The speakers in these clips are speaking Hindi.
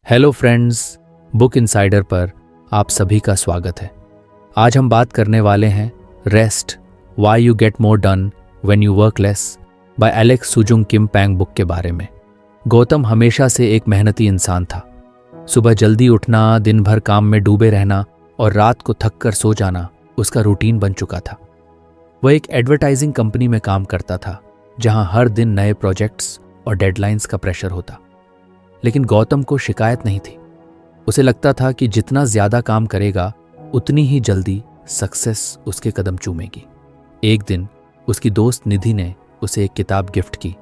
हेलो फ्रेंड्स, बुक इनसाइडर पर आप सभी का स्वागत है। आज हम बात करने वाले हैं rest why you get more done when you work less by Alex Soojung Kim Pang book के बारे में। गौतम हमेशा से एक मेहनती इंसान था। सुबह जल्दी उठना, दिन भर काम में डूबे रहना और रात को थक कर सो जाना उसका रूटीन बन चुका था। वह एक एडवर्टाइजिंग कंपनी में काम करता था जहां हर दिन नए प्रोजेक्ट्स और डेडलाइंस का प्रेशर होता। लेकिन गौतम को शिकायत नहीं थी। उसे लगता था कि जितना ज्यादा काम करेगा उतनी ही जल्दी सक्सेस उसके कदम चूमेगी। एक दिन उसकी दोस्त निधि ने उसे एक किताब गिफ्ट की,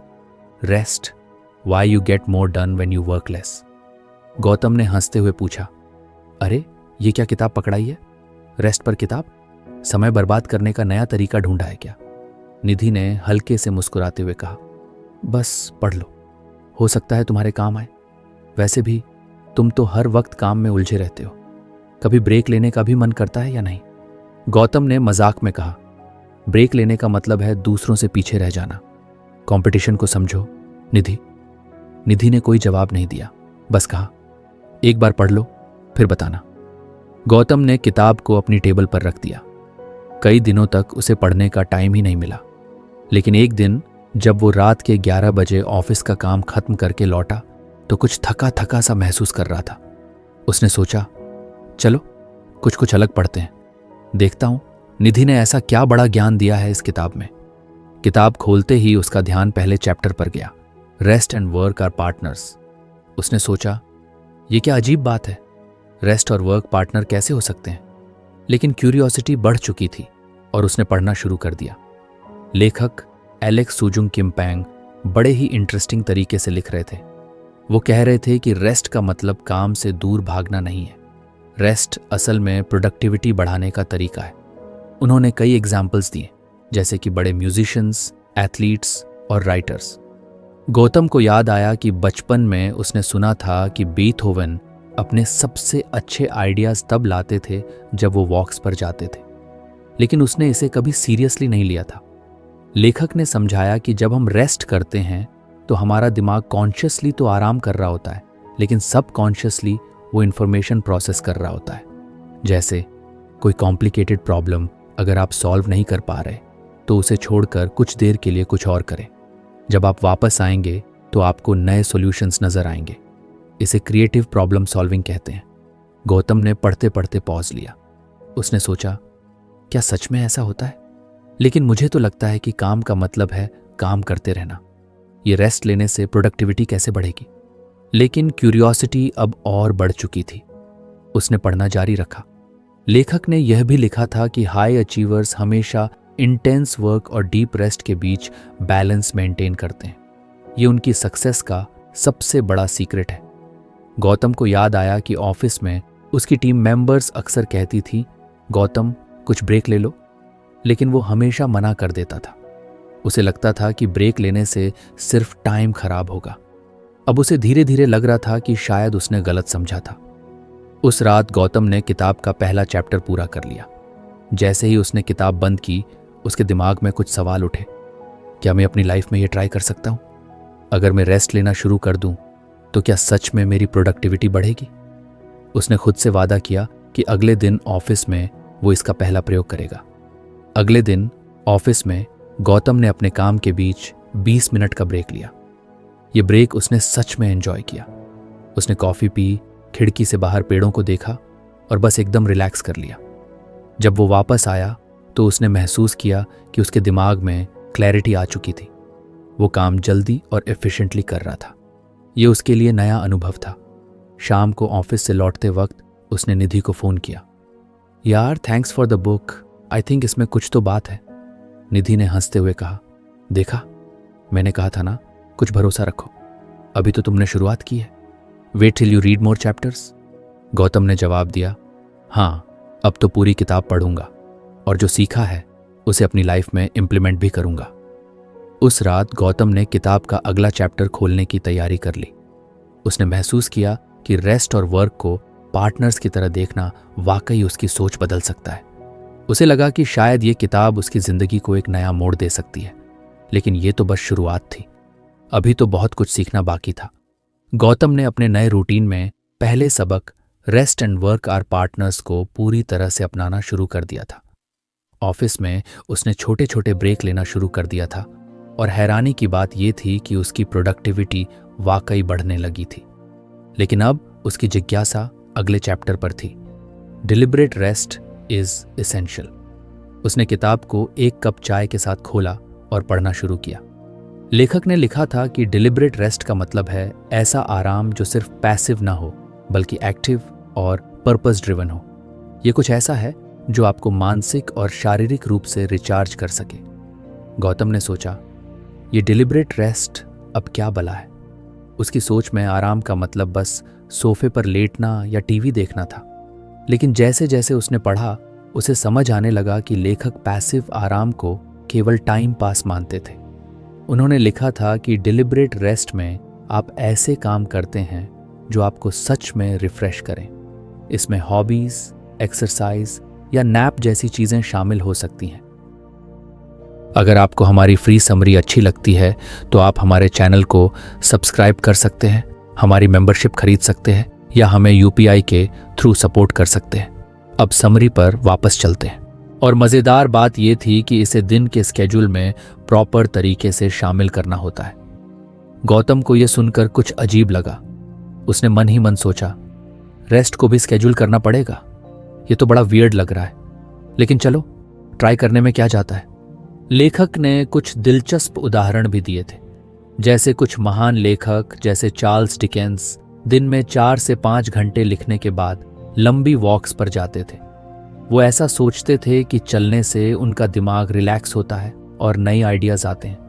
rest why you get more done when you work less. Gautam ने हंसते हुए पूछा, अरे ये क्या किताब पकड़ाई है? रेस्ट पर किताब? समय बर्बाद करने का नया तरीका ढूंढा है क्या? निधि ने हल्के से मुस्कुराते हुए कहा, बस पढ़ लो, हो सकता है तुम्हारे काम आए। वैसे भी तुम तो हर वक्त काम में उलझे रहते हो, कभी ब्रेक लेने का भी मन करता है या नहीं? गौतम ने मजाक में कहा, ब्रेक लेने का मतलब है दूसरों से पीछे रह जाना। कंपटीशन को समझो निधि। निधि ने कोई जवाब नहीं दिया, बस कहा, एक बार पढ़ लो फिर बताना। गौतम ने किताब को अपनी टेबल पर रख दिया। कई दिनों तक उसे पढ़ने का टाइम ही नहीं मिला। लेकिन एक दिन जब वो रात के 11 बजे ऑफिस का काम खत्म करके लौटा तो कुछ थका थका सा महसूस कर रहा था। उसने सोचा, चलो कुछ अलग पढ़ते हैं, देखता हूं निधि ने ऐसा क्या बड़ा ज्ञान दिया है इस किताब में। किताब खोलते ही उसका ध्यान पहले चैप्टर पर गया, rest and work are partners. उसने सोचा, ये क्या अजीब बात है, रेस्ट और वर्क पार्टनर कैसे हो सकते हैं? लेकिन क्यूरियोसिटी बढ़ चुकी थी और उसने पढ़ना शुरू कर दिया। लेखक एलेक्स सुजुंग किम पैंग बड़े ही इंटरेस्टिंग तरीके से लिख रहे थे। वो कह रहे थे कि रेस्ट का मतलब काम से दूर भागना नहीं है। रेस्ट असल में प्रोडक्टिविटी बढ़ाने का तरीका है। उन्होंने कई एग्जाम्पल्स दिए, जैसे कि बड़े म्यूजिशियंस, एथलीट्स और राइटर्स। गौतम को याद आया कि बचपन में उसने सुना था कि बीथोवन अपने सबसे अच्छे आइडियाज तब लाते थे जब वो वॉक्स पर जाते थे, लेकिन उसने इसे कभी सीरियसली नहीं लिया था। लेखक ने समझाया कि जब हम रेस्ट करते हैं तो हमारा दिमाग कॉन्शियसली तो आराम कर रहा होता है, लेकिन सब कॉन्शियसली वो इन्फॉर्मेशन प्रोसेस कर रहा होता है। जैसे कोई कॉम्प्लिकेटेड प्रॉब्लम अगर आप सॉल्व नहीं कर पा रहे तो उसे छोड़कर कुछ देर के लिए कुछ और करें। जब आप वापस आएंगे तो आपको नए सॉल्यूशंस नजर आएंगे। इसे क्रिएटिव प्रॉब्लम सॉल्विंग कहते हैं। गौतम ने पढ़ते पढ़ते पॉज लिया। उसने सोचा, क्या सच में ऐसा होता है? लेकिन मुझे तो लगता है कि काम का मतलब है काम करते रहना। ये रेस्ट लेने से प्रोडक्टिविटी कैसे बढ़ेगी? लेकिन क्यूरियोसिटी अब और बढ़ चुकी थी। उसने पढ़ना जारी रखा। लेखक ने यह भी लिखा था कि हाई अचीवर्स हमेशा इंटेंस वर्क और डीप रेस्ट के बीच बैलेंस मेंटेन करते हैं। ये उनकी सक्सेस का सबसे बड़ा सीक्रेट है। गौतम को याद आया कि ऑफिस में उसकी टीम मेंबर्स अक्सर कहती थी, गौतम कुछ ब्रेक ले लो, लेकिन वो हमेशा मना कर देता था। उसे लगता था कि ब्रेक लेने से सिर्फ टाइम खराब होगा। अब उसे धीरे धीरे लग रहा था कि शायद उसने गलत समझा था। उस रात गौतम ने किताब का पहला चैप्टर पूरा कर लिया। जैसे ही उसने किताब बंद की, उसके दिमाग में कुछ सवाल उठे। क्या मैं अपनी लाइफ में ये ट्राई कर सकता हूँ? अगर मैं रेस्ट लेना शुरू कर दूं तो क्या सच में मेरी प्रोडक्टिविटी बढ़ेगी? उसने खुद से वादा किया कि अगले दिन ऑफिस में वो इसका पहला प्रयोग करेगा। अगले दिन ऑफिस में गौतम ने अपने काम के बीच 20 मिनट का ब्रेक लिया। ये ब्रेक उसने सच में एंजॉय किया। उसने कॉफ़ी पी, खिड़की से बाहर पेड़ों को देखा और बस एकदम रिलैक्स कर लिया। जब वो वापस आया तो उसने महसूस किया कि उसके दिमाग में क्लैरिटी आ चुकी थी। वो काम जल्दी और एफिशिएंटली कर रहा था। ये उसके लिए नया अनुभव था। शाम को ऑफिस से लौटते वक्त उसने निधि को फ़ोन किया, यार thanks for the book, I think इसमें कुछ तो बात है। निधि ने हंसते हुए कहा, देखा, मैंने कहा था ना, कुछ भरोसा रखो, अभी तो तुमने शुरुआत की है, wait till you read more chapters. Gautam ने जवाब दिया, हाँ अब तो पूरी किताब पढ़ूंगा और जो सीखा है उसे अपनी लाइफ में इम्प्लीमेंट भी करूंगा। उस रात गौतम ने किताब का अगला चैप्टर खोलने की तैयारी कर ली। उसने महसूस किया कि रेस्ट और वर्क को पार्टनर्स की तरह देखना वाकई उसकी सोच बदल सकता है। उसे लगा कि शायद ये किताब उसकी जिंदगी को एक नया मोड़ दे सकती है, लेकिन ये तो बस शुरुआत थी। अभी तो बहुत कुछ सीखना बाकी था। गौतम ने अपने नए रूटीन में पहले सबक rest and work are partners को पूरी तरह से अपनाना शुरू कर दिया था। ऑफिस में उसने छोटे छोटे ब्रेक लेना शुरू कर दिया था और हैरानी की बात यह थी कि उसकी प्रोडक्टिविटी वाकई बढ़ने लगी थी। लेकिन अब उसकी जिज्ञासा अगले चैप्टर पर थी। Deliberate rest is essential. उसने किताब को एक कप चाय के साथ खोला और पढ़ना शुरू किया। लेखक ने लिखा था कि डिलिबरेट रेस्ट का मतलब है ऐसा आराम जो सिर्फ पैसिव ना हो बल्कि एक्टिव और पर्पस ड्रिवन हो। यह कुछ ऐसा है जो आपको मानसिक और शारीरिक रूप से रिचार्ज कर सके। गौतम ने सोचा, ये डिलिबरेट रेस्ट अब क्या भला है। उसकी सोच में आराम का मतलब बस सोफे पर लेटना या टीवी देखना था। लेकिन जैसे जैसे उसने पढ़ा उसे समझ आने लगा कि लेखक पैसिव आराम को केवल टाइम पास मानते थे। उन्होंने लिखा था कि डिलिबरेट रेस्ट में आप ऐसे काम करते हैं जो आपको सच में रिफ्रेश करें। इसमें हॉबीज, एक्सरसाइज या नैप जैसी चीजें शामिल हो सकती हैं। अगर आपको हमारी फ्री समरी अच्छी लगती है तो आप हमारे चैनल को सब्सक्राइब कर सकते हैं, हमारी मेंबरशिप खरीद सकते हैं या हमें यूपीआई के थ्रू सपोर्ट कर सकते हैं। अब समरी पर वापस चलते हैं। और मज़ेदार बात यह थी कि इसे दिन के स्केड्यूल में प्रॉपर तरीके से शामिल करना होता है। गौतम को यह सुनकर कुछ अजीब लगा। उसने मन ही मन सोचा, रेस्ट को भी स्केड्यूल करना पड़ेगा। यह तो बड़ा वियर्ड लग रहा है, लेकिन चलो ट्राई करने में क्या जाता है। लेखक ने कुछ दिलचस्प उदाहरण भी दिए थे। जैसे कुछ महान लेखक जैसे चार्ल्स डिकेंस दिन में 4 से 5 घंटे लिखने के बाद लंबी वॉक्स पर जाते थे। वो ऐसा सोचते थे कि चलने से उनका दिमाग रिलैक्स होता है और नए आइडियाज आते हैं।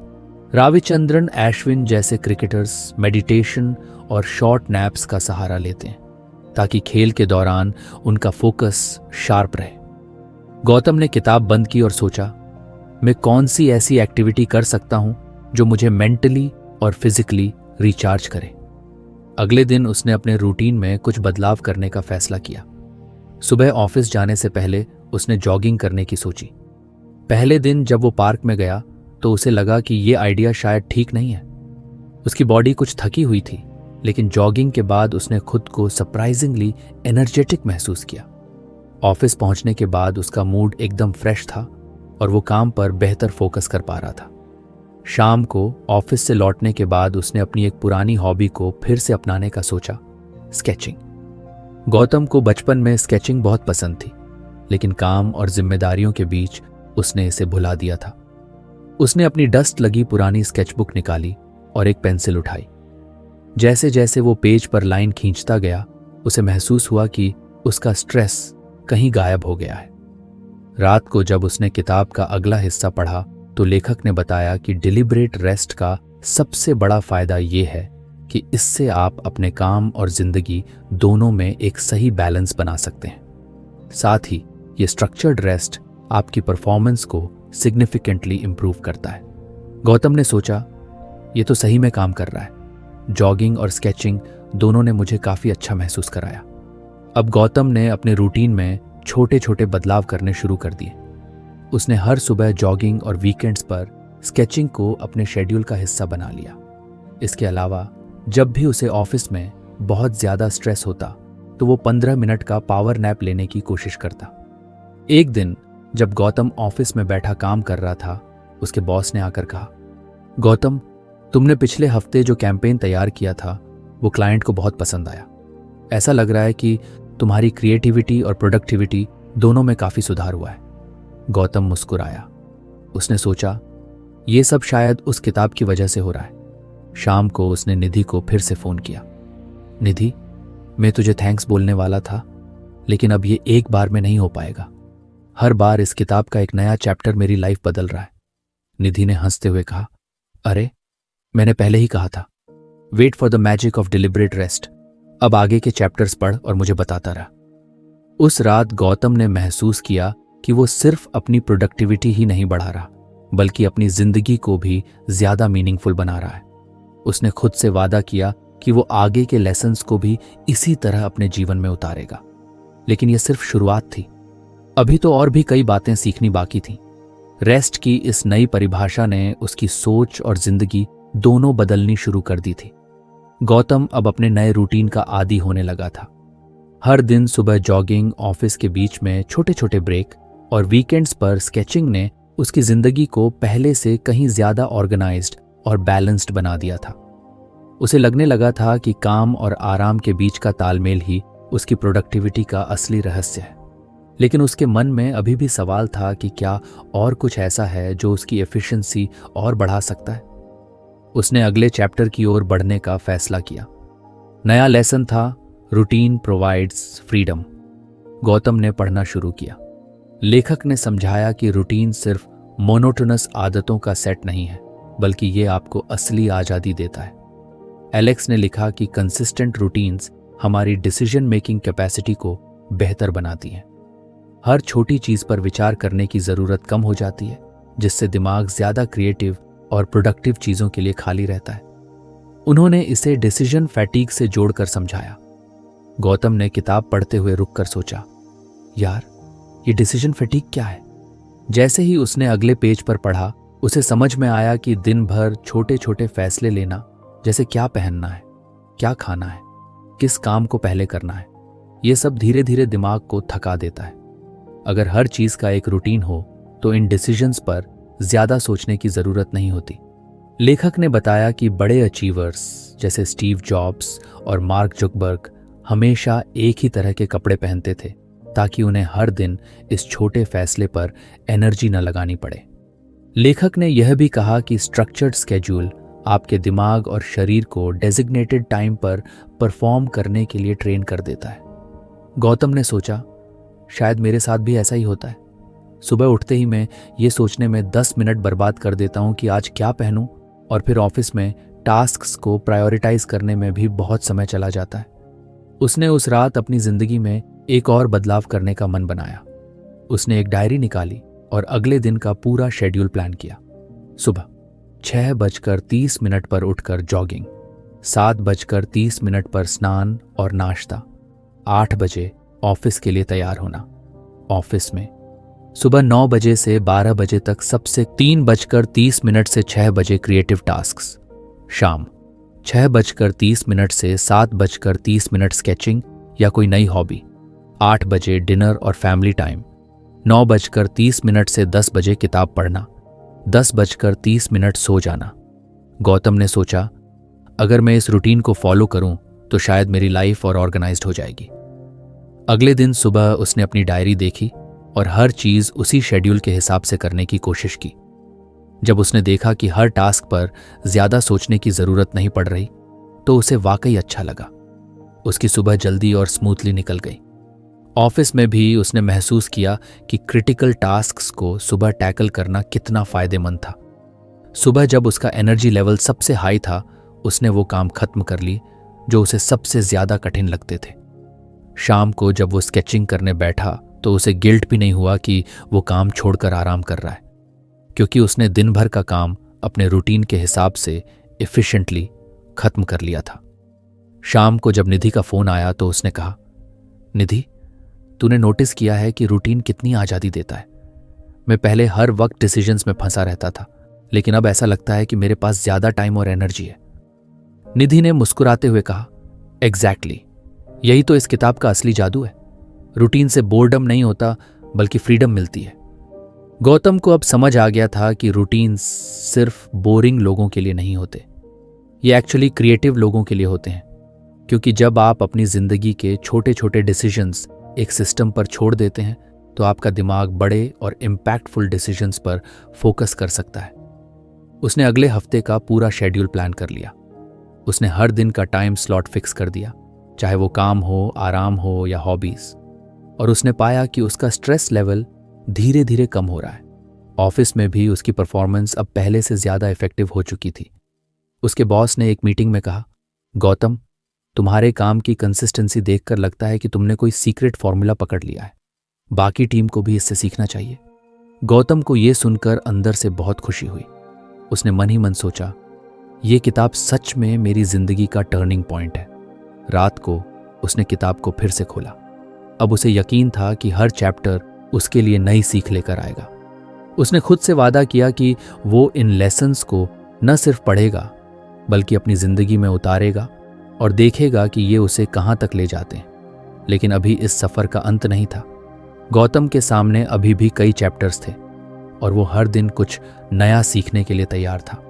रविचंद्रन अश्विन जैसे क्रिकेटर्स मेडिटेशन और शॉर्ट नैप्स का सहारा लेते हैं ताकि खेल के दौरान उनका फोकस शार्प रहे। गौतम ने किताब बंद की और सोचा, मैं कौन सी ऐसी एक्टिविटी कर सकता हूं जो मुझे मेंटली और फिजिकली रिचार्ज करे। अगले दिन उसने अपने रूटीन में कुछ बदलाव करने का फैसला किया। सुबह ऑफिस जाने से पहले उसने जॉगिंग करने की सोची। पहले दिन जब वो पार्क में गया तो उसे लगा कि ये आइडिया शायद ठीक नहीं है। उसकी बॉडी कुछ थकी हुई थी, लेकिन जॉगिंग के बाद उसने खुद को सरप्राइजिंगली एनर्जेटिक महसूस किया। ऑफिस पहुंचने के बाद उसका मूड एकदम फ्रेश था और वो काम पर बेहतर फोकस कर पा रहा था। शाम को ऑफिस से लौटने के बाद उसने अपनी एक पुरानी हॉबी को फिर से अपनाने का सोचा, स्केचिंग। गौतम को बचपन में स्केचिंग बहुत पसंद थी, लेकिन काम और जिम्मेदारियों के बीच उसने इसे भुला दिया था। उसने अपनी डस्ट लगी पुरानी स्केचबुक निकाली और एक पेंसिल उठाई। जैसे जैसे वो पेज पर लाइन खींचता गया, उसे महसूस हुआ कि उसका स्ट्रेस कहीं गायब हो गया है। रात को जब उसने किताब का अगला हिस्सा पढ़ा तो लेखक ने बताया कि डिलिबरेट रेस्ट का सबसे बड़ा फायदा ये है कि इससे आप अपने काम और जिंदगी दोनों में एक सही बैलेंस बना सकते हैं। साथ ही ये स्ट्रक्चर्ड रेस्ट आपकी परफॉर्मेंस को सिग्निफिकेंटली इंप्रूव करता है। गौतम ने सोचा, ये तो सही में काम कर रहा है। जॉगिंग और स्केचिंग दोनों ने मुझे काफी अच्छा महसूस कराया। अब गौतम ने अपने रूटीन में छोटे छोटे बदलाव करने शुरू कर दिए। उसने हर सुबह जॉगिंग और वीकेंड्स पर स्केचिंग को अपने शेड्यूल का हिस्सा बना लिया। इसके अलावा जब भी उसे ऑफिस में बहुत ज्यादा स्ट्रेस होता तो वो 15 मिनट का पावर नैप लेने की कोशिश करता। एक दिन जब गौतम ऑफिस में बैठा काम कर रहा था, उसके बॉस ने आकर कहा, गौतम, तुमने पिछले हफ्ते जो कैंपेन तैयार किया था वो क्लाइंट को बहुत पसंद आया। ऐसा लग रहा है कि तुम्हारी क्रिएटिविटी और प्रोडक्टिविटी दोनों में काफी सुधार हुआ है। गौतम मुस्कुराया। उसने सोचा, ये सब शायद उस किताब की वजह से हो रहा है। शाम को उसने निधि को फिर से फोन किया। निधि, मैं तुझे थैंक्स बोलने वाला था, लेकिन अब ये एक बार में नहीं हो पाएगा। हर बार इस किताब का एक नया चैप्टर मेरी लाइफ बदल रहा है। निधि ने हंसते हुए कहा, अरे मैंने पहले ही कहा था, wait for the magic of deliberate rest. अब आगे के चैप्टर्स पढ़ और मुझे बताता रहा। उस रात गौतम ने महसूस किया कि वो सिर्फ अपनी प्रोडक्टिविटी ही नहीं बढ़ा रहा, बल्कि अपनी जिंदगी को भी ज्यादा मीनिंगफुल बना रहा है। उसने खुद से वादा किया कि वो आगे के लेसन्स को भी इसी तरह अपने जीवन में उतारेगा। लेकिन यह सिर्फ शुरुआत थी। अभी तो और भी कई बातें सीखनी बाकी थीं। रेस्ट की इस नई परिभाषा ने उसकी सोच और जिंदगी दोनों बदलनी शुरू कर दी थी। गौतम अब अपने नए रूटीन का आदी होने लगा था। हर दिन सुबह जॉगिंग, ऑफिस के बीच में छोटे छोटे ब्रेक और वीकेंड्स पर स्केचिंग ने उसकी जिंदगी को पहले से कहीं ज्यादा ऑर्गेनाइज्ड और बैलेंस्ड बना दिया था। उसे लगने लगा था कि काम और आराम के बीच का तालमेल ही उसकी प्रोडक्टिविटी का असली रहस्य है। लेकिन उसके मन में अभी भी सवाल था कि क्या और कुछ ऐसा है जो उसकी एफिशिएंसी और बढ़ा सकता है। उसने अगले चैप्टर की ओर बढ़ने का फैसला किया। नया लेसन था, रूटीन प्रोवाइड्स फ्रीडम। गौतम ने पढ़ना शुरू किया। लेखक ने समझाया कि रूटीन सिर्फ मोनोटोनस आदतों का सेट नहीं है, बल्कि ये आपको असली आज़ादी देता है। एलेक्स ने लिखा कि कंसिस्टेंट रूटीन्स हमारी डिसीजन मेकिंग कैपेसिटी को बेहतर बनाती हैं। हर छोटी चीज पर विचार करने की जरूरत कम हो जाती है, जिससे दिमाग ज्यादा क्रिएटिव और प्रोडक्टिव चीजों के लिए खाली रहता है। उन्होंने इसे डिसीजन फैटीग से जोड़कर समझाया। गौतम ने किताब पढ़ते हुए रुककर सोचा, यार ये डिसीजन फैटीग क्या है? जैसे ही उसने अगले पेज पर पढ़ा, उसे समझ में आया कि दिन भर छोटे छोटे फैसले लेना, जैसे क्या पहनना है, क्या खाना है, किस काम को पहले करना है, ये सब धीरे धीरे दिमाग को थका देता है। अगर हर चीज का एक रूटीन हो तो इन डिसीजंस पर ज्यादा सोचने की जरूरत नहीं होती। लेखक ने बताया कि बड़े अचीवर्स जैसे स्टीव जॉब्स और मार्क जुकबर्ग हमेशा एक ही तरह के कपड़े पहनते थे, ताकि उन्हें हर दिन इस छोटे फैसले पर एनर्जी न लगानी पड़े। लेखक ने यह भी कहा कि स्ट्रक्चर्ड स्केड्यूल आपके दिमाग और शरीर को डेजिग्नेटेड टाइम पर परफॉर्म करने के लिए ट्रेन कर देता है। गौतम ने सोचा, शायद मेरे साथ भी ऐसा ही होता है। सुबह उठते ही मैं ये सोचने में 10 मिनट बर्बाद कर देता हूँ कि आज क्या पहनूं, और फिर ऑफिस में टास्क्स को प्रायोरिटाइज करने में भी बहुत समय चला जाता है। उसने उस रात अपनी जिंदगी में एक और बदलाव करने का मन बनाया। उसने एक डायरी निकाली और अगले दिन का पूरा शेड्यूल प्लान किया। सुबह 6:30 पर उठकर जॉगिंग, 7:30 पर स्नान और नाश्ता, 8 बजे ऑफिस के लिए तैयार होना। ऑफिस में सुबह 9 बजे से 12 बजे तक सबसे 3:30 से 6 बजे क्रिएटिव टास्क्स, शाम 6:30 से 7:30 स्केचिंग या कोई नई हॉबी, 8 बजे डिनर और फैमिली टाइम, 9:30 से 10 बजे किताब पढ़ना, 10:30 सो जाना। गौतम ने सोचा, अगर मैं इस रूटीन को फॉलो करूं तो शायद मेरी लाइफ और ऑर्गेनाइज्ड हो जाएगी। अगले दिन सुबह उसने अपनी डायरी देखी और हर चीज उसी शेड्यूल के हिसाब से करने की कोशिश की। जब उसने देखा कि हर टास्क पर ज्यादा सोचने की जरूरत नहीं पड़ रही, तो उसे वाकई अच्छा लगा। उसकी सुबह जल्दी और स्मूथली निकल गई। ऑफिस में भी उसने महसूस किया कि क्रिटिकल टास्क्स को सुबह टैकल करना कितना फायदेमंद था। सुबह जब उसका एनर्जी लेवल सबसे हाई था, उसने वो काम खत्म कर ली जो उसे सबसे ज्यादा कठिन लगते थे। शाम को जब वो स्केचिंग करने बैठा तो उसे गिल्ट भी नहीं हुआ कि वो काम छोड़कर आराम कर रहा है, क्योंकि उसने दिन भर का काम अपने रूटीन के हिसाब से एफिशिएंटली खत्म कर लिया था। शाम को जब निधि का फोन आया तो उसने कहा, निधि, तूने नोटिस किया है कि रूटीन कितनी आज़ादी देता है? मैं पहले हर वक्त डिसीजंस में फंसा रहता था, लेकिन अब ऐसा लगता है कि मेरे पास ज्यादा टाइम और एनर्जी है। निधि ने मुस्कुराते हुए कहा, एग्जैक्टली, यही तो इस किताब का असली जादू है। रूटीन से बोर्डम नहीं होता, बल्कि फ्रीडम मिलती है। गौतम को अब समझ आ गया था कि रूटीन सिर्फ बोरिंग लोगों के लिए नहीं होते, ये एक्चुअली क्रिएटिव लोगों के लिए होते हैं, क्योंकि जब आप अपनी जिंदगी के छोटे छोटे डिसीजंस एक सिस्टम पर छोड़ देते हैं तो आपका दिमाग बड़े और इम्पैक्टफुल डिसीजंस पर फोकस कर सकता है। उसने अगले हफ्ते का पूरा शेड्यूल प्लान कर लिया। उसने हर दिन का टाइम स्लॉट फिक्स कर दिया, चाहे वो काम हो, आराम हो या हॉबीज, और उसने पाया कि उसका स्ट्रेस लेवल धीरे धीरे कम हो रहा है। ऑफिस में भी उसकी परफॉर्मेंस अब पहले से ज्यादा इफेक्टिव हो चुकी थी। उसके बॉस ने एक मीटिंग में कहा, गौतम, तुम्हारे काम की कंसिस्टेंसी देखकर लगता है कि तुमने कोई सीक्रेट फॉर्मूला पकड़ लिया है। बाकी टीम को भी इससे सीखना चाहिए। गौतम को यह सुनकर अंदर से बहुत खुशी हुई। उसने मन ही मन सोचा, यह किताब सच में मेरी जिंदगी का टर्निंग पॉइंट है। रात को उसने किताब को फिर से खोला। अब उसे यकीन था कि हर चैप्टर उसके लिए नई सीख लेकर आएगा। उसने खुद से वादा किया कि वो इन लेसन्स को न सिर्फ पढ़ेगा, बल्कि अपनी जिंदगी में उतारेगा और देखेगा कि ये उसे कहाँ तक ले जाते हैं। लेकिन अभी इस सफ़र का अंत नहीं था। गौतम के सामने अभी भी कई चैप्टर्स थे और वो हर दिन कुछ नया सीखने के लिए तैयार था।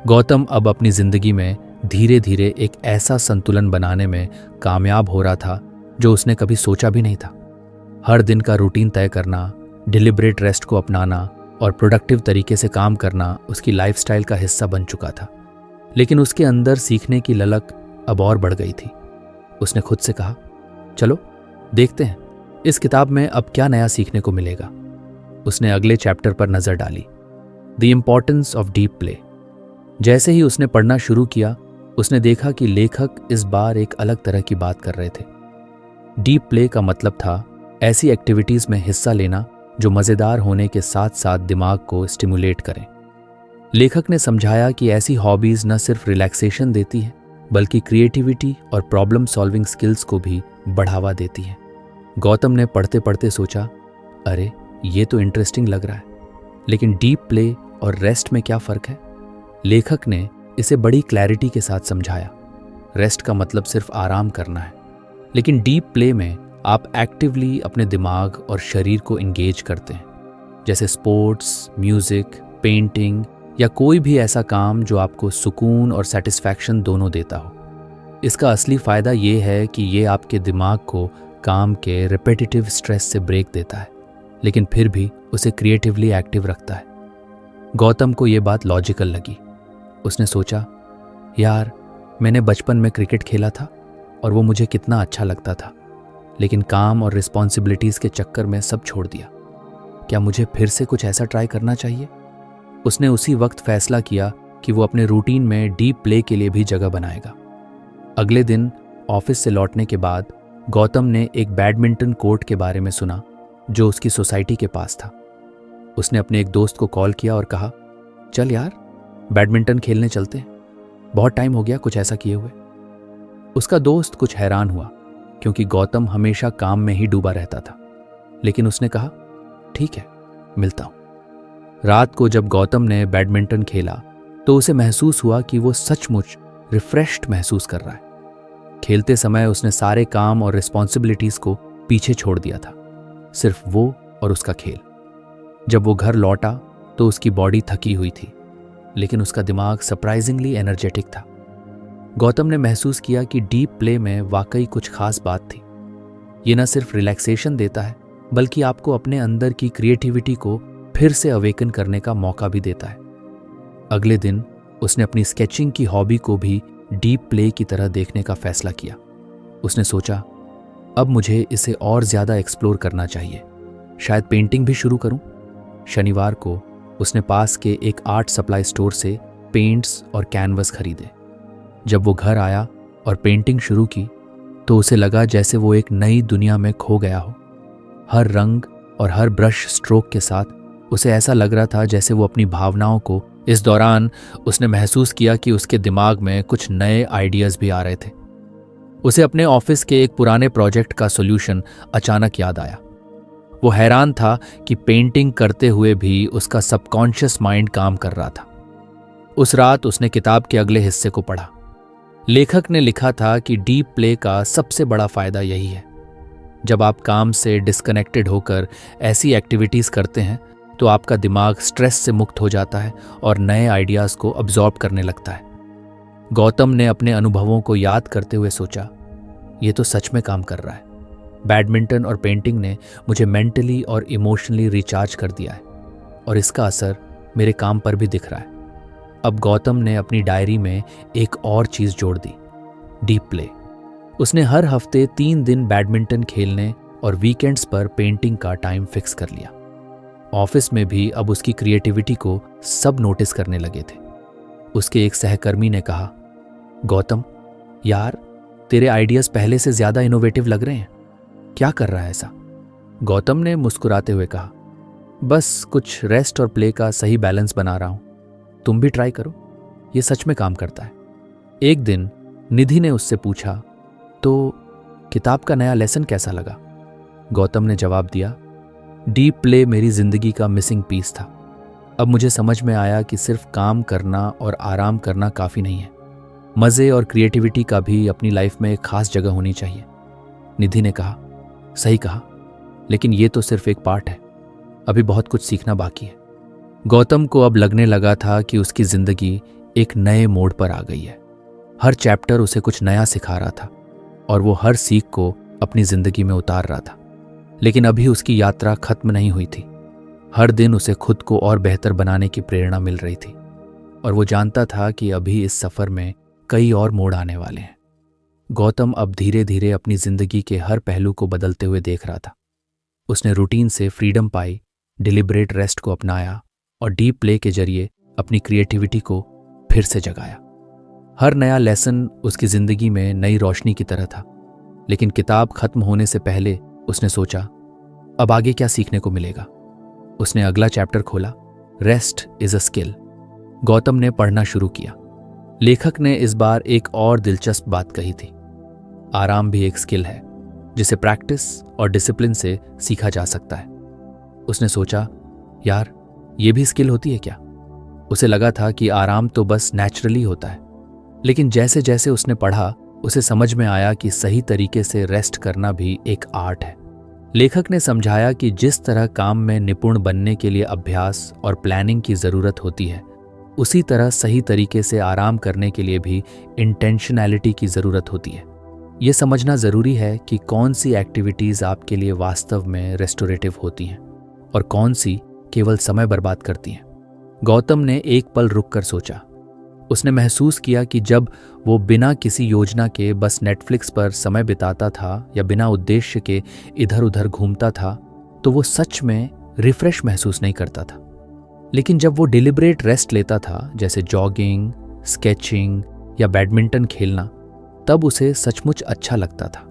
गौतम अब अपनी ज़िंदगी में धीरे धीरे एक ऐसा संतुलन बनाने में कामयाब हो रहा था जो उसने कभी सोचा भी नहीं था। हर दिन का रूटीन तय करना, डिलिब्रेट रेस्ट को अपनाना और प्रोडक्टिव तरीके से काम करना उसकी लाइफस्टाइल का हिस्सा बन चुका था। लेकिन उसके अंदर सीखने की ललक अब और बढ़ गई थी। उसने खुद से कहा, चलो देखते हैं इस किताब में अब क्या नया सीखने को मिलेगा। उसने अगले चैप्टर पर नज़र डाली, the importance of deep play. जैसे ही उसने पढ़ना शुरू किया, उसने देखा कि लेखक इस बार एक अलग तरह की बात कर रहे थे। डीप प्ले का मतलब था ऐसी एक्टिविटीज़ में हिस्सा लेना जो मज़ेदार होने के साथ साथ दिमाग को स्टिमुलेट करें। लेखक ने समझाया कि ऐसी हॉबीज़ न सिर्फ रिलैक्सेशन देती हैं बल्कि क्रिएटिविटी और प्रॉब्लम सॉल्विंग स्किल्स को भी बढ़ावा देती हैं। गौतम ने पढ़ते पढ़ते सोचा, अरे ये तो इंटरेस्टिंग लग रहा है, लेकिन डीप प्ले और रेस्ट में क्या फ़र्क है? लेखक ने इसे बड़ी क्लैरिटी के साथ समझाया। रेस्ट का मतलब सिर्फ आराम करना है, लेकिन डीप प्ले में आप एक्टिवली अपने दिमाग और शरीर को इंगेज करते हैं, जैसे स्पोर्ट्स, म्यूज़िक, पेंटिंग या कोई भी ऐसा काम जो आपको सुकून और सेटिस्फैक्शन दोनों देता हो। इसका असली फ़ायदा ये है कि ये आपके दिमाग को काम के रिपीटेटिव स्ट्रेस से ब्रेक देता है, लेकिन फिर भी उसे क्रिएटिवली एक्टिव रखता है। गौतम को ये बात लॉजिकल लगी। उसने सोचा, यार मैंने बचपन में क्रिकेट खेला था और वो मुझे कितना अच्छा लगता था, लेकिन काम और रिस्पॉन्सिबिलिटीज़ के चक्कर में सब छोड़ दिया। क्या मुझे फिर से कुछ ऐसा ट्राई करना चाहिए? उसने उसी वक्त फैसला किया कि वो अपने रूटीन में डीप प्ले के लिए भी जगह बनाएगा। अगले दिन ऑफिस से लौटने के बाद गौतम ने एक बैडमिंटन कोर्ट के बारे में सुना जो उसकी सोसाइटी के पास था। उसने अपने एक दोस्त को कॉल किया और कहा, चल यार बैडमिंटन खेलने चलते हैं, बहुत टाइम हो गया कुछ ऐसा किए हुए। उसका दोस्त कुछ हैरान हुआ क्योंकि गौतम हमेशा काम में ही डूबा रहता था, लेकिन उसने कहा, ठीक है मिलता हूं। रात को जब गौतम ने बैडमिंटन खेला तो उसे महसूस हुआ कि वो सचमुच रिफ्रेश्ड महसूस कर रहा है। खेलते समय उसने सारे काम और रिस्पॉन्सिबिलिटीज को पीछे छोड़ दिया था, सिर्फ वो और उसका खेल। जब वो घर लौटा तो उसकी बॉडी थकी हुई थी, लेकिन उसका दिमाग सरप्राइजिंगली एनर्जेटिक था। गौतम ने महसूस किया कि डीप प्ले में वाकई कुछ खास बात थी। ये न सिर्फ रिलैक्सेशन देता है बल्कि आपको अपने अंदर की क्रिएटिविटी को फिर से अवेकन करने का मौका भी देता है। अगले दिन उसने अपनी स्केचिंग की हॉबी को भी डीप प्ले की तरह देखने का फैसला किया। उसने सोचा, अब मुझे इसे और ज़्यादा एक्सप्लोर करना चाहिए, शायद पेंटिंग भी शुरू करूं। शनिवार को उसने पास के एक आर्ट सप्लाई स्टोर से पेंट्स और कैनवस खरीदे। जब वो घर आया और पेंटिंग शुरू की तो उसे लगा जैसे वो एक नई दुनिया में खो गया हो। हर रंग और हर ब्रश स्ट्रोक के साथ उसे ऐसा लग रहा था जैसे वो अपनी भावनाओं को, इस दौरान उसने महसूस किया कि उसके दिमाग में कुछ नए आइडियाज़ भी आ रहे थे। उसे अपने ऑफिस के एक पुराने प्रोजेक्ट का सॉल्यूशन अचानक याद आया। वो हैरान था कि पेंटिंग करते हुए भी उसका सबकॉन्शियस माइंड काम कर रहा था। उस रात उसने किताब के अगले हिस्से को पढ़ा। लेखक ने लिखा था कि डीप प्ले का सबसे बड़ा फायदा यही है, जब आप काम से डिस्कनेक्टेड होकर ऐसी एक्टिविटीज़ करते हैं तो आपका दिमाग स्ट्रेस से मुक्त हो जाता है और नए आइडियाज़ को अब्जॉर्ब करने लगता है। गौतम ने अपने अनुभवों को याद करते हुए सोचा, ये तो सच में काम कर रहा है। बैडमिंटन और पेंटिंग ने मुझे मेंटली और इमोशनली रिचार्ज कर दिया है और इसका असर मेरे काम पर भी दिख रहा है। अब गौतम ने अपनी डायरी में एक और चीज़ जोड़ दी, डीप प्ले। उसने हर हफ्ते 3 दिन बैडमिंटन खेलने और वीकेंड्स पर पेंटिंग का टाइम फिक्स कर लिया। ऑफिस में भी अब उसकी क्रिएटिविटी को सब नोटिस करने लगे थे। उसके एक सहकर्मी ने कहा, गौतम यार तेरे आइडियाज़ पहले से ज़्यादा इनोवेटिव लग रहे हैं, क्या कर रहा है ऐसा? गौतम ने मुस्कुराते हुए कहा, बस कुछ रेस्ट और प्ले का सही बैलेंस बना रहा हूं, तुम भी ट्राई करो, ये सच में काम करता है। एक दिन निधि ने उससे पूछा, तो किताब का नया लेसन कैसा लगा? गौतम ने जवाब दिया, डीप प्ले मेरी जिंदगी का मिसिंग पीस था। अब मुझे समझ में आया कि सिर्फ काम करना और आराम करना काफ़ी नहीं है, मज़े और क्रिएटिविटी का भी अपनी लाइफ में एक खास जगह होनी चाहिए। निधि ने कहा, सही कहा, लेकिन ये तो सिर्फ एक पार्ट है, अभी बहुत कुछ सीखना बाकी है। गौतम को अब लगने लगा था कि उसकी जिंदगी एक नए मोड़ पर आ गई है। हर चैप्टर उसे कुछ नया सिखा रहा था और वो हर सीख को अपनी जिंदगी में उतार रहा था। लेकिन अभी उसकी यात्रा खत्म नहीं हुई थी। हर दिन उसे खुद को और बेहतर बनाने की प्रेरणा मिल रही थी और वो जानता था कि अभी इस सफर में कई और मोड़ आने वाले हैं। गौतम अब धीरे धीरे अपनी जिंदगी के हर पहलू को बदलते हुए देख रहा था। उसने रूटीन से फ्रीडम पाई, डिलिबरेट रेस्ट को अपनाया और डीप प्ले के जरिए अपनी क्रिएटिविटी को फिर से जगाया। हर नया लेसन उसकी जिंदगी में नई रोशनी की तरह था। लेकिन किताब खत्म होने से पहले उसने सोचा, अब आगे क्या सीखने को मिलेगा। उसने अगला चैप्टर खोला, rest is a skill. Gautam ने पढ़ना शुरू किया। लेखक ने इस बार एक और दिलचस्प बात कही थी, आराम भी एक स्किल है जिसे प्रैक्टिस और डिसिप्लिन से सीखा जा सकता है। उसने सोचा, यार ये भी स्किल होती है क्या। उसे लगा था कि आराम तो बस नेचुरली होता है, लेकिन जैसे जैसे उसने पढ़ा उसे समझ में आया कि सही तरीके से रेस्ट करना भी एक आर्ट है। लेखक ने समझाया कि जिस तरह काम में निपुण बनने के लिए अभ्यास और प्लानिंग की ज़रूरत होती है, उसी तरह सही तरीके से आराम करने के लिए भी इंटेंशनैलिटी की ज़रूरत होती है। ये समझना ज़रूरी है कि कौन सी एक्टिविटीज़ आपके लिए वास्तव में रेस्टोरेटिव होती हैं और कौन सी केवल समय बर्बाद करती हैं। गौतम ने एक पल रुककर सोचा। उसने महसूस किया कि जब वो बिना किसी योजना के बस नेटफ्लिक्स पर समय बिताता था या बिना उद्देश्य के इधर उधर घूमता था तो वो सच में रिफ्रेश महसूस नहीं करता था। लेकिन जब वो डिलिबरेट रेस्ट लेता था, जैसे जॉगिंग, स्केचिंग या बैडमिंटन खेलना, तब उसे सचमुच अच्छा लगता था।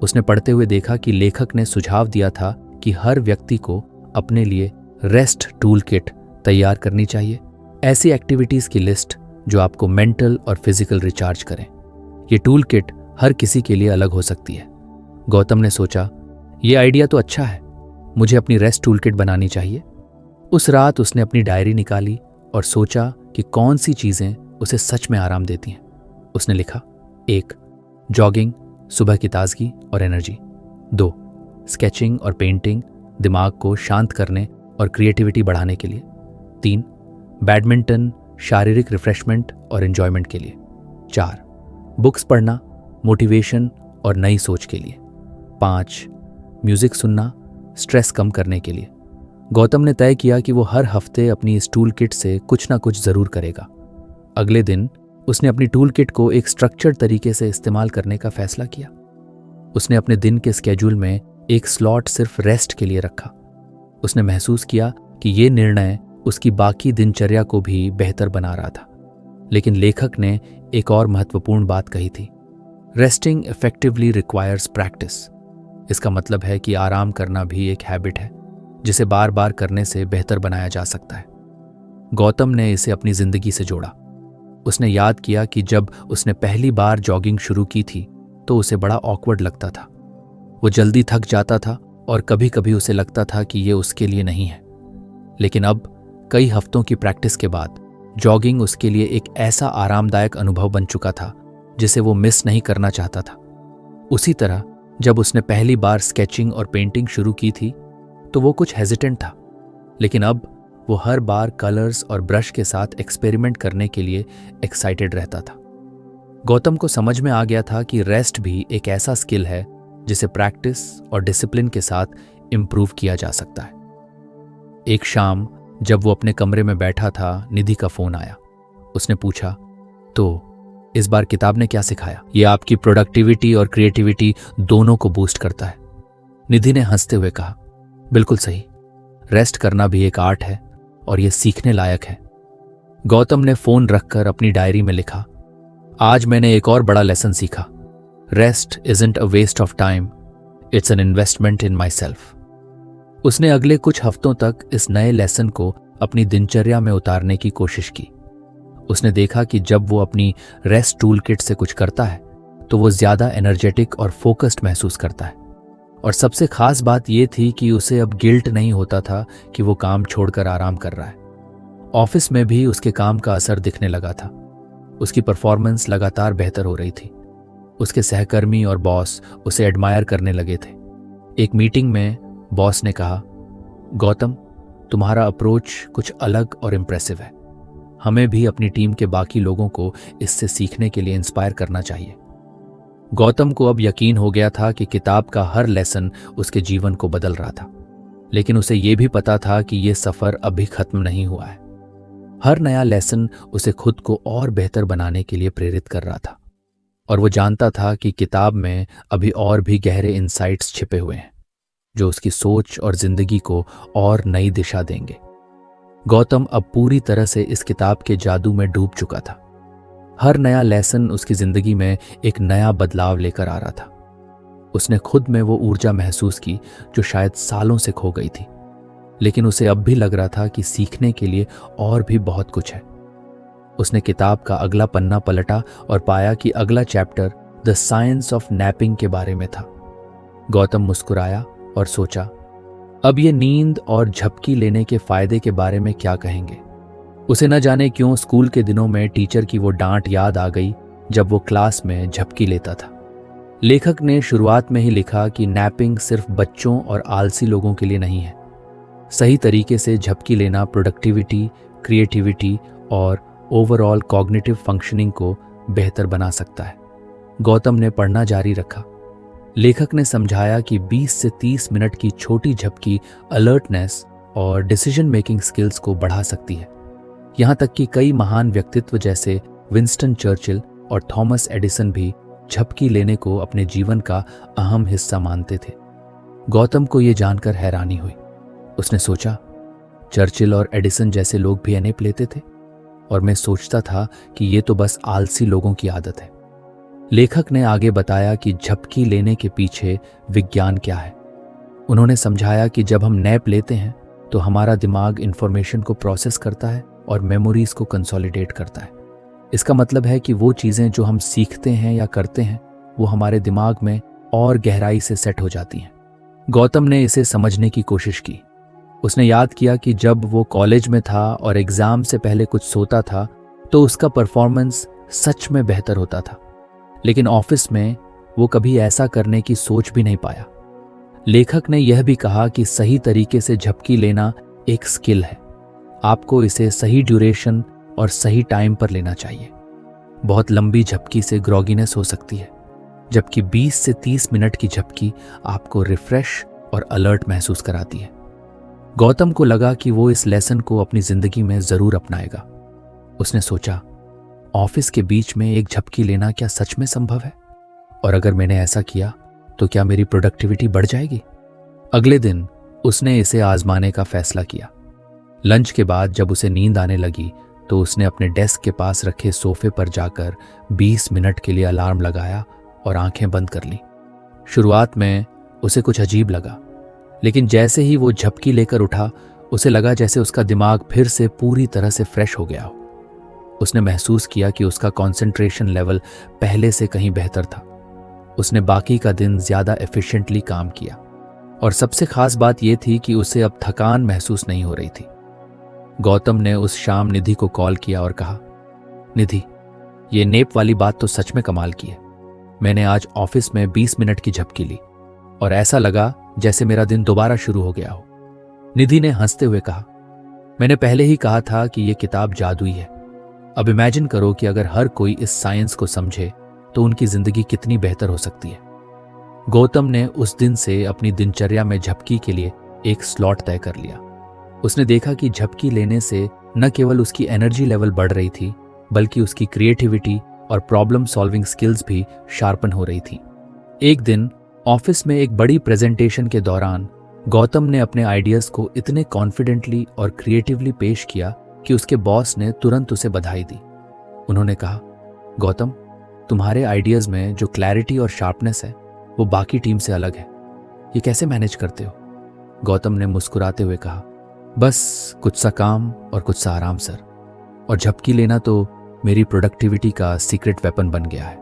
उसने पढ़ते हुए देखा कि लेखक ने सुझाव दिया था कि हर व्यक्ति को अपने लिए रेस्ट टूल किट तैयार करनी चाहिए, ऐसी एक्टिविटीज़ की लिस्ट जो आपको मेंटल और फिजिकल रिचार्ज करें। ये टूल किट हर किसी के लिए अलग हो सकती है। गौतम ने सोचा, ये आइडिया तो अच्छा है, मुझे अपनी रेस्ट टूल किट बनानी चाहिए। उस रात उसने अपनी डायरी निकाली और सोचा कि कौन सी चीज़ें उसे सच में आराम देती हैं। उसने लिखा, 1. जॉगिंग, सुबह की ताजगी और एनर्जी। 2. स्केचिंग और पेंटिंग, दिमाग को शांत करने और क्रिएटिविटी बढ़ाने के लिए। 3. बैडमिंटन, शारीरिक रिफ्रेशमेंट और एंजॉयमेंट के लिए। 4. बुक्स पढ़ना, मोटिवेशन और नई सोच के लिए। 5. म्यूजिक सुनना, स्ट्रेस कम करने के लिए। गौतम ने तय किया कि वो हर हफ्ते अपनी इस टूल किट से कुछ ना कुछ ज़रूर करेगा। अगले दिन उसने अपनी टूल किट को एक स्ट्रक्चर्ड तरीके से इस्तेमाल करने का फैसला किया। उसने अपने दिन के स्केड्यूल में एक स्लॉट सिर्फ रेस्ट के लिए रखा। उसने महसूस किया कि ये निर्णय उसकी बाकी दिनचर्या को भी बेहतर बना रहा था। लेकिन लेखक ने एक और महत्वपूर्ण बात कही थी, रेस्टिंग इफेक्टिवली रिक्वायर्स प्रैक्टिस। इसका मतलब है कि आराम करना भी एक हैबिट है जिसे बार बार करने से बेहतर बनाया जा सकता है। गौतम ने इसे अपनी जिंदगी से जोड़ा। उसने याद किया कि जब उसने पहली बार जॉगिंग शुरू की थी तो उसे बड़ा ऑकवर्ड लगता था। वो जल्दी थक जाता था और कभी कभी उसे लगता था कि ये उसके लिए नहीं है। लेकिन अब कई हफ्तों की प्रैक्टिस के बाद जॉगिंग उसके लिए एक ऐसा आरामदायक अनुभव बन चुका था जिसे वो मिस नहीं करना चाहता था। उसी तरह जब उसने पहली बार स्केचिंग और पेंटिंग शुरू की थी तो वो कुछ हेजिटेंट था, लेकिन अब वो हर बार कलर्स और ब्रश के साथ एक्सपेरिमेंट करने के लिए एक्साइटेड रहता था। गौतम को समझ में आ गया था कि रेस्ट भी एक ऐसा स्किल है जिसे प्रैक्टिस और डिसिप्लिन के साथ इम्प्रूव किया जा सकता है। एक शाम जब वो अपने कमरे में बैठा था, निधि का फोन आया। उसने पूछा, तो इस बार किताब ने क्या सिखाया? ये आपकी प्रोडक्टिविटी और क्रिएटिविटी दोनों को बूस्ट करता है। निधि ने हंसते हुए कहा, बिल्कुल सही, रेस्ट करना भी एक आर्ट है और ये सीखने लायक है। गौतम ने फोन रखकर अपनी डायरी में लिखा, आज मैंने एक और बड़ा लेसन सीखा। Rest isn't a waste of time, it's an investment in myself. उसने अगले कुछ हफ्तों तक इस नए लेसन को अपनी दिनचर्या में उतारने की कोशिश की। उसने देखा कि जब वो अपनी रेस्ट टूल किट से कुछ करता है तो वो ज्यादा एनर्जेटिक और फोकस्ड महसूस करता है। और सबसे खास बात यह थी कि उसे अब गिल्ट नहीं होता था कि वो काम छोड़कर आराम कर रहा है। ऑफिस में भी उसके काम का असर दिखने लगा था। उसकी परफॉर्मेंस लगातार बेहतर हो रही थी। उसके सहकर्मी और बॉस उसे एडमायर करने लगे थे। एक मीटिंग में बॉस ने कहा, गौतम, तुम्हारा अप्रोच कुछ अलग और इम्प्रेसिव है। हमें भी अपनी टीम के बाकी लोगों को इससे सीखने के लिए इंस्पायर करना चाहिए। गौतम को अब यकीन हो गया था कि किताब का हर लेसन उसके जीवन को बदल रहा था, लेकिन उसे यह भी पता था कि यह सफर अभी खत्म नहीं हुआ है। हर नया लेसन उसे खुद को और बेहतर बनाने के लिए प्रेरित कर रहा था, और वो जानता था कि किताब में अभी और भी गहरे इंसाइट्स छिपे हुए हैं जो उसकी सोच और जिंदगी को और नई दिशा देंगे। गौतम अब पूरी तरह से इस किताब के जादू में डूब चुका था। हर नया लेसन उसकी जिंदगी में एक नया बदलाव लेकर आ रहा था। उसने खुद में वो ऊर्जा महसूस की जो शायद सालों से खो गई थी, लेकिन उसे अब भी लग रहा था कि सीखने के लिए और भी बहुत कुछ है। उसने किताब का अगला पन्ना पलटा और पाया कि अगला chapter the science of napping के बारे में था। गौतम मुस्कुराया और सोचा, अब ये नींद और झपकी लेने के फायदे के बारे में क्या कहेंगे। उसे न जाने क्यों स्कूल के दिनों में टीचर की वो डांट याद आ गई जब वो क्लास में झपकी लेता था। लेखक ने शुरुआत में ही लिखा कि नैपिंग सिर्फ बच्चों और आलसी लोगों के लिए नहीं है। सही तरीके से झपकी लेना प्रोडक्टिविटी, क्रिएटिविटी और ओवरऑल कॉग्निटिव फंक्शनिंग को बेहतर बना सकता है। गौतम ने पढ़ना जारी रखा। लेखक ने समझाया कि 20 से 30 मिनट की छोटी झपकी अलर्टनेस और डिसीजन मेकिंग स्किल्स को बढ़ा सकती है। यहाँ तक कि कई महान व्यक्तित्व जैसे विंस्टन चर्चिल और थॉमस एडिसन भी झपकी लेने को अपने जीवन का अहम हिस्सा मानते थे। गौतम को यह जानकर हैरानी हुई। उसने सोचा, चर्चिल और एडिसन जैसे लोग भी नैप लेते थे और मैं सोचता था कि ये तो बस आलसी लोगों की आदत है। लेखक ने आगे बताया कि झपकी लेने के पीछे विज्ञान क्या है। उन्होंने समझाया कि जब हम नैप लेते हैं तो हमारा दिमाग इंफॉर्मेशन को प्रोसेस करता है और मेमोरीज को कंसोलिडेट करता है। इसका मतलब है कि वो चीज़ें जो हम सीखते हैं या करते हैं वो हमारे दिमाग में और गहराई से सेट हो जाती हैं। गौतम ने इसे समझने की कोशिश की। उसने याद किया कि जब वो कॉलेज में था और एग्जाम से पहले कुछ सोता था तो उसका परफॉर्मेंस सच में बेहतर होता था, लेकिन ऑफिस में वो कभी ऐसा करने की सोच भी नहीं पाया। लेखक ने यह भी कहा कि सही तरीके से झपकी लेना एक स्किल है। आपको इसे सही ड्यूरेशन और सही टाइम पर लेना चाहिए। बहुत लंबी झपकी से ग्रॉगीनेस हो सकती है, जबकि 20 से 30 मिनट की झपकी आपको रिफ्रेश और अलर्ट महसूस कराती है। गौतम को लगा कि वो इस लेसन को अपनी जिंदगी में जरूर अपनाएगा। उसने सोचा, ऑफिस के बीच में एक झपकी लेना क्या सच में संभव है? और अगर मैंने ऐसा किया तो क्या मेरी प्रोडक्टिविटी बढ़ जाएगी? अगले दिन उसने इसे आजमाने का फैसला किया। लंच के बाद जब उसे नींद आने लगी तो उसने अपने डेस्क के पास रखे सोफे पर जाकर 20 मिनट के लिए अलार्म लगाया और आंखें बंद कर ली। शुरुआत में उसे कुछ अजीब लगा, लेकिन जैसे ही वो झपकी लेकर उठा उसे लगा जैसे उसका दिमाग फिर से पूरी तरह से फ्रेश हो गया हो। उसने महसूस किया कि उसका कंसंट्रेशन लेवल पहले से कहीं बेहतर था। उसने बाकी का दिन ज्यादा एफिशिएंटली काम किया और सबसे खास बात यह थी कि उसे अब थकान महसूस नहीं हो रही थी। गौतम ने उस शाम निधि को कॉल किया और कहा, निधि, ये नेप वाली बात तो सच में कमाल की है। मैंने आज ऑफिस में 20 मिनट की झपकी ली और ऐसा लगा जैसे मेरा दिन दोबारा शुरू हो गया हो। निधि ने हंसते हुए कहा, मैंने पहले ही कहा था कि यह किताब जादुई है। अब इमेजिन करो कि अगर हर कोई इस साइंस को समझे तो उनकी जिंदगी कितनी बेहतर हो सकती है। गौतम ने उस दिन से अपनी दिनचर्या में झपकी के लिए एक स्लॉट तय कर लिया। उसने देखा कि झपकी लेने से न केवल उसकी एनर्जी लेवल बढ़ रही थी, बल्कि उसकी क्रिएटिविटी और प्रॉब्लम सॉल्विंग स्किल्स भी शार्पन हो रही थी। एक दिन ऑफिस में एक बड़ी प्रेजेंटेशन के दौरान गौतम ने अपने आइडियाज को इतने कॉन्फिडेंटली और क्रिएटिवली पेश किया कि उसके बॉस ने तुरंत उसे बधाई दी। उन्होंने कहा, गौतम, तुम्हारे आइडियाज में जो क्लैरिटी और शार्पनेस है वो बाकी टीम से अलग है। ये कैसे मैनेज करते हो? गौतम ने मुस्कुराते हुए कहा, बस कुछ सा काम और कुछ सा आराम सर। और झपकी लेना तो मेरी प्रोडक्टिविटी का सीक्रेट वेपन बन गया है।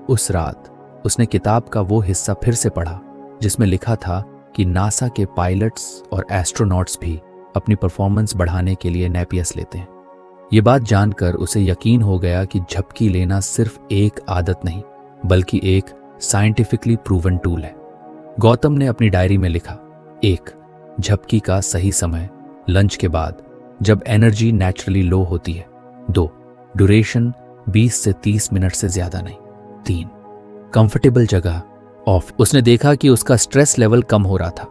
उस रात उसने किताब का वो हिस्सा फिर से पढ़ा जिसमें लिखा था कि नासा के पायलट्स और एस्ट्रोनॉट्स भी अपनी परफॉर्मेंस बढ़ाने के लिए नैपियस लेते हैं। ये बात जानकर उसे यकीन हो गया कि झपकी लेना सिर्फ एक आदत नहीं बल्कि एक साइंटिफिकली प्रूवन टूल है। गौतम ने अपनी डायरी में लिखा, 1. झपकी का सही समय लंच के बाद जब एनर्जी नेचुरली लो होती है। 2. ड्यूरेशन 20 से 30 मिनट से ज्यादा नहीं। 3. कंफर्टेबल जगह ऑफ। उसने देखा कि उसका स्ट्रेस लेवल कम हो रहा था,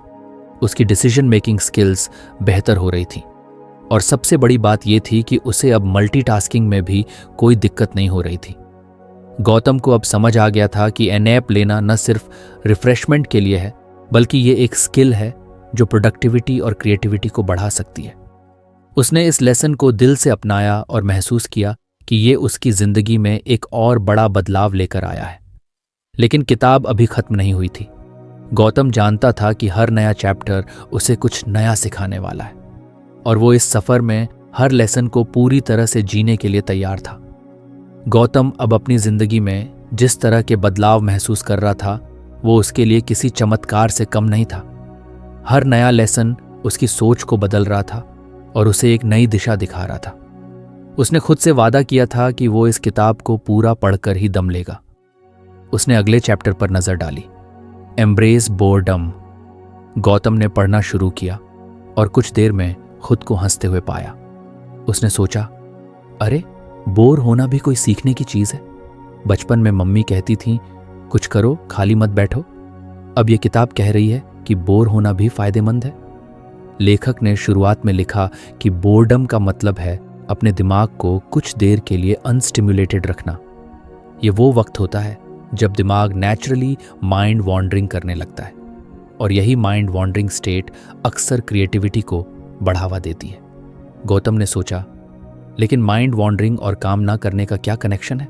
उसकी डिसीजन मेकिंग स्किल्स बेहतर हो रही थी और सबसे बड़ी बात यह थी कि उसे अब मल्टीटास्किंग में भी कोई दिक्कत नहीं हो रही थी। गौतम को अब समझ आ गया था कि नैप लेना न सिर्फ रिफ्रेशमेंट के लिए है बल्कि ये एक स्किल है जो प्रोडक्टिविटी और क्रिएटिविटी को बढ़ा सकती है। उसने इस लेसन को दिल से अपनाया और महसूस किया कि ये उसकी जिंदगी में एक और बड़ा बदलाव लेकर आया है। लेकिन किताब अभी खत्म नहीं हुई थी। गौतम जानता था कि हर नया चैप्टर उसे कुछ नया सिखाने वाला है और वो इस सफर में हर लेसन को पूरी तरह से जीने के लिए तैयार था। गौतम अब अपनी जिंदगी में जिस तरह के बदलाव महसूस कर रहा था वो उसके लिए किसी चमत्कार से कम नहीं था। हर नया लेसन उसकी सोच को बदल रहा था और उसे एक नई दिशा दिखा रहा था। उसने खुद से वादा किया था कि वो इस किताब को पूरा पढ़कर ही दम लेगा। उसने अगले चैप्टर पर नजर डाली, एम्ब्रेस बोरडम। गौतम ने पढ़ना शुरू किया और कुछ देर में खुद को हंसते हुए पाया। उसने सोचा, अरे बोर होना भी कोई सीखने की चीज है। बचपन में मम्मी कहती थी, कुछ करो, खाली मत बैठो। अब ये किताब कह रही है कि बोर होना भी फायदेमंद है। लेखक ने शुरुआत में लिखा कि बोर्डम का मतलब है अपने दिमाग को कुछ देर के लिए अनस्टिम्युलेटेड रखना। ये वो वक्त होता है जब दिमाग नेचुरली माइंड वॉन्डरिंग करने लगता है और यही माइंड वॉन्डरिंग स्टेट अक्सर क्रिएटिविटी को बढ़ावा देती है। गौतम ने सोचा, लेकिन माइंड वॉन्डरिंग और काम ना करने का क्या कनेक्शन है?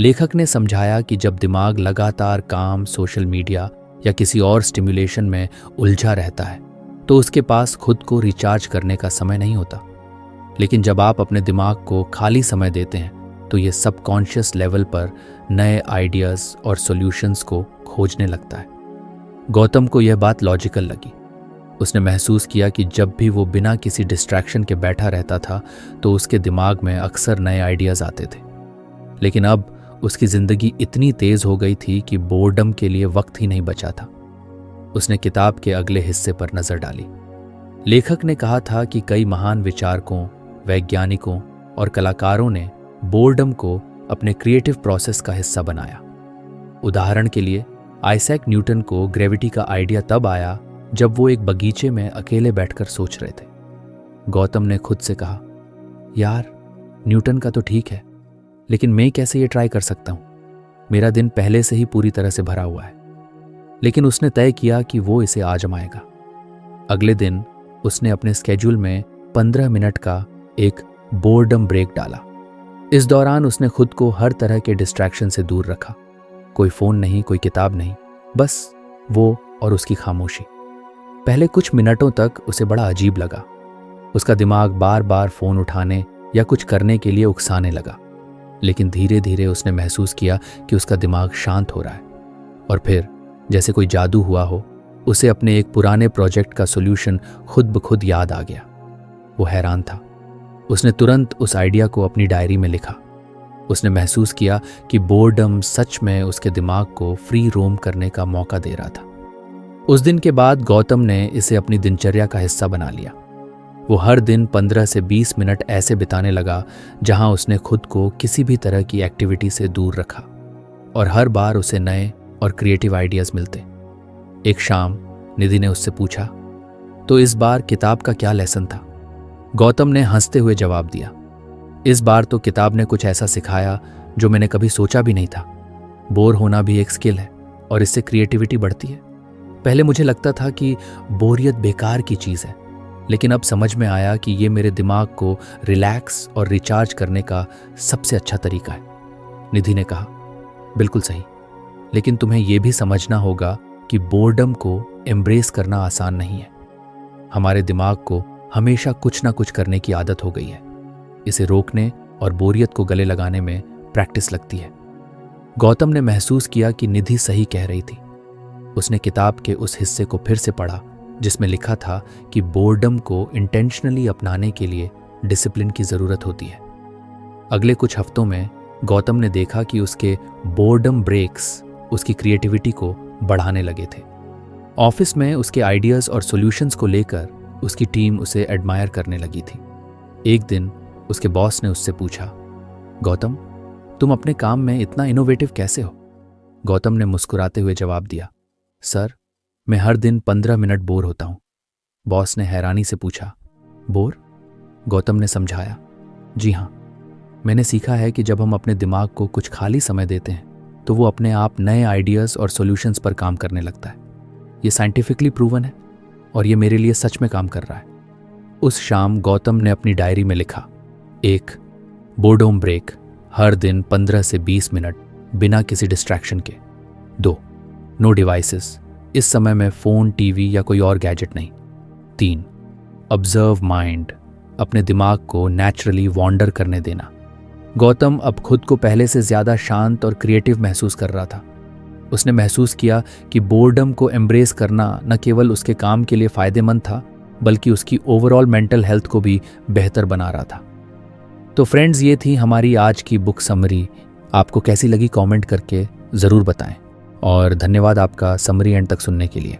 लेखक ने समझाया कि जब दिमाग लगातार काम, सोशल मीडिया या किसी और स्टिम्युलेशन में उलझा रहता है तो उसके पास खुद को रिचार्ज करने का समय नहीं होता। लेकिन जब आप अपने दिमाग को खाली समय देते हैं तो ये सबकॉन्शियस लेवल पर नए आइडियाज और सॉल्यूशंस को खोजने लगता है। गौतम को यह बात लॉजिकल लगी। उसने महसूस किया कि जब भी वो बिना किसी डिस्ट्रैक्शन के बैठा रहता था तो उसके दिमाग में अक्सर नए आइडियाज आते थे। लेकिन अब उसकी जिंदगी इतनी तेज हो गई थी कि बोर्डम के लिए वक्त ही नहीं बचा था। उसने किताब के अगले हिस्से पर नजर डाली। लेखक ने कहा था कि कई महान विचारकों, वैज्ञानिकों और कलाकारों ने बोर्डम को अपने क्रिएटिव प्रोसेस का हिस्सा बनाया। उदाहरण के लिए आइजैक न्यूटन को ग्रेविटी का आइडिया तब आया जब वो एक बगीचे में अकेले बैठकर सोच रहे थे। गौतम ने खुद से कहा, यार न्यूटन का तो ठीक है, लेकिन मैं कैसे ये ट्राई कर सकता हूं? मेरा दिन पहले से ही पूरी तरह से भरा हुआ है। लेकिन उसने तय किया कि वो इसे आजमाएगा। अगले दिन उसने अपने स्केड्यूल में 15 मिनट का एक बोर्डम ब्रेक डाला। इस दौरान उसने खुद को हर तरह के डिस्ट्रैक्शन से दूर रखा। कोई फोन नहीं, कोई किताब नहीं, बस वो और उसकी खामोशी। पहले कुछ मिनटों तक उसे बड़ा अजीब लगा। उसका दिमाग बार बार फोन उठाने या कुछ करने के लिए उकसाने लगा। लेकिन धीरे धीरे उसने महसूस किया कि उसका दिमाग शांत हो रहा है। और फिर जैसे कोई जादू हुआ हो, उसे अपने एक पुराने प्रोजेक्ट का सॉल्यूशन खुद ब खुद याद आ गया। वो हैरान था। उसने तुरंत उस आइडिया को अपनी डायरी में लिखा। उसने महसूस किया कि बोर्डम सच में उसके दिमाग को फ्री रोम करने का मौका दे रहा था। उस दिन के बाद गौतम ने इसे अपनी दिनचर्या का हिस्सा बना लिया। वो हर दिन 15 से 20 मिनट ऐसे बिताने लगा जहां उसने खुद को किसी भी तरह की एक्टिविटी से दूर रखा और हर बार उसे नए और क्रिएटिव आइडियाज मिलते। एक शाम निधि ने उससे पूछा, तो इस बार किताब का क्या लेसन था? गौतम ने हंसते हुए जवाब दिया, इस बार तो किताब ने कुछ ऐसा सिखाया जो मैंने कभी सोचा भी नहीं था। बोर होना भी एक स्किल है और इससे क्रिएटिविटी बढ़ती है। पहले मुझे लगता था कि बोरियत बेकार की चीज़ है, लेकिन अब समझ में आया कि ये मेरे दिमाग को रिलैक्स और रिचार्ज करने का सबसे अच्छा तरीका है। निधि ने कहा, बिल्कुल सही, लेकिन तुम्हें यह भी समझना होगा कि बोर्डम को एम्ब्रेस करना आसान नहीं है। हमारे दिमाग को हमेशा कुछ ना कुछ करने की आदत हो गई है। इसे रोकने और बोरियत को गले लगाने में प्रैक्टिस लगती है। गौतम ने महसूस किया कि निधि सही कह रही थी। उसने किताब के उस हिस्से को फिर से पढ़ा जिसमें लिखा था कि बोर्डम को इंटेंशनली अपनाने के लिए डिसिप्लिन की ज़रूरत होती है। अगले कुछ हफ्तों में गौतम ने देखा कि उसके बोर्डम ब्रेक्स उसकी क्रिएटिविटी को बढ़ाने लगे थे। ऑफिस में उसके आइडियाज़ और सॉल्यूशंस को लेकर उसकी टीम उसे एडमायर करने लगी थी। एक दिन उसके बॉस ने उससे पूछा, गौतम, तुम अपने काम में इतना इनोवेटिव कैसे हो? गौतम ने मुस्कुराते हुए जवाब दिया, सर, मैं हर दिन 15 मिनट बोर होता हूं। बॉस ने हैरानी से पूछा, बोर? गौतम ने समझाया, जी हाँ, मैंने सीखा है कि जब हम अपने दिमाग को कुछ खाली समय देते हैं तो वो अपने आप नए आइडियाज़ और सॉल्यूशंस पर काम करने लगता है। ये साइंटिफिकली प्रूवन है और ये मेरे लिए सच में काम कर रहा है। उस शाम गौतम ने अपनी डायरी में लिखा, 1. बोर्डम ब्रेक, हर दिन 15 से 20 मिनट बिना किसी डिस्ट्रैक्शन के। 2. नो डिवाइसेस, इस समय में फ़ोन, टीवी या कोई और गैजेट नहीं। 3. ऑब्जर्व माइंड, अपने दिमाग को नेचुरली वॉन्डर करने देना। गौतम अब खुद को पहले से ज़्यादा शांत और क्रिएटिव महसूस कर रहा था। उसने महसूस किया कि बोर्डम को एम्ब्रेस करना न केवल उसके काम के लिए फ़ायदेमंद था, बल्कि उसकी ओवरऑल मेंटल हेल्थ को भी बेहतर बना रहा था। तो फ्रेंड्स, ये थी हमारी आज की बुक समरी। आपको कैसी लगी कमेंट करके ज़रूर बताएं और धन्यवाद आपका समरी एंड तक सुनने के लिए।